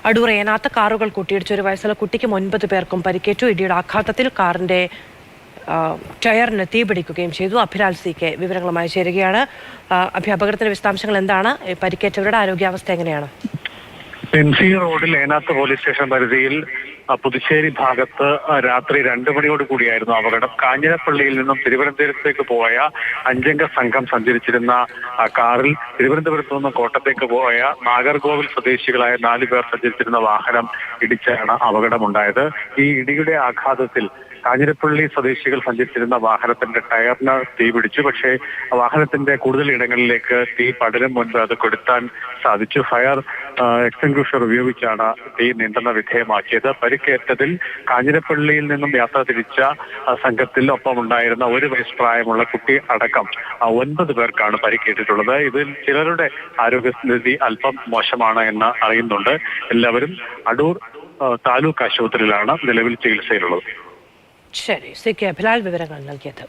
അടൂർ ഏനാത്ത് കാറുകൾ കൂട്ടിയിടിച്ച് ഒരു വയസ്സുള്ള കുട്ടിക്കും 9 പേർക്കും പരിക്കേറ്റു. ഇടിയുടെ ആഘാതത്തിൽ കാറിന്റെ ടയറിന് തീപിടിക്കുകയും ചെയ്തു. അഭിലാൽ CK വിവരങ്ങളുമായി ചേരുകയാണ്. അപകടത്തിന്റെ വിശദാംശങ്ങൾ എന്താണ്? പരിക്കേറ്റവരുടെ ആരോഗ്യാവസ്ഥ എങ്ങനെയാണ്? MC റോഡിൽ ഏനാത്ത് പോലീസ് സ്റ്റേഷൻ പരിധിയിൽ പുതുശ്ശേരി ഭാഗത്ത് രാത്രി 2 മണിയോട് കൂടിയായിരുന്നു അപകടം. കാഞ്ഞിരപ്പള്ളിയിൽ നിന്നും തിരുവനന്തപുരത്തേക്ക് പോയ 5 സംഘം സഞ്ചരിച്ചിരുന്ന കാറിൽ തിരുവനന്തപുരത്ത് നിന്നും കോട്ടത്തേക്ക് പോയ നാഗർകോവിൽ സ്വദേശികളായ 4 പേർ സഞ്ചരിച്ചിരുന്ന വാഹനം ഇടിച്ചാണ് അപകടമുണ്ടായത്. ഈ ഇടിയുടെ ആഘാതത്തിൽ കാഞ്ഞിരപ്പള്ളി സ്വദേശികൾ സഞ്ചരിച്ചിരുന്ന വാഹനത്തിന്റെ ടയറിന് തീപിടിച്ചു. പക്ഷേ വാഹനത്തിന്റെ കൂടുതൽ ഇടങ്ങളിലേക്ക് തീ പടരും മുൻപ് അത് കൊടുത്താൻ സാധിച്ചു. ഫയർ എക്സ്റ്റിംഗ്വിഷർ ഉപയോഗിച്ചാണ് തീ നിയന്ത്രണ വിധേയമാക്കിയത്. പരിക്കേറ്റതിൽ കാഞ്ഞിരപ്പള്ളിയിൽ നിന്നും യാത്ര തിരിച്ച സംഘത്തിൽ ഒപ്പമുണ്ടായിരുന്ന 1 വയസ്സ് പ്രായമുള്ള കുട്ടി അടക്കം 9 പേർക്കാണ് പരിക്കേറ്റിട്ടുള്ളത്. ഇതിൽ ചിലരുടെ ആരോഗ്യസ്ഥിതി അല്പം മോശമാണ് എന്ന് അറിയുന്നുണ്ട്. എല്ലാവരും അടൂർ താലൂക്ക് ആശുപത്രിയിലാണ് നിലവിൽ ചികിത്സയിലുള്ളത്. ശരി, CK അഭിലാൽ വിവരങ്ങൾ നൽകിയത്.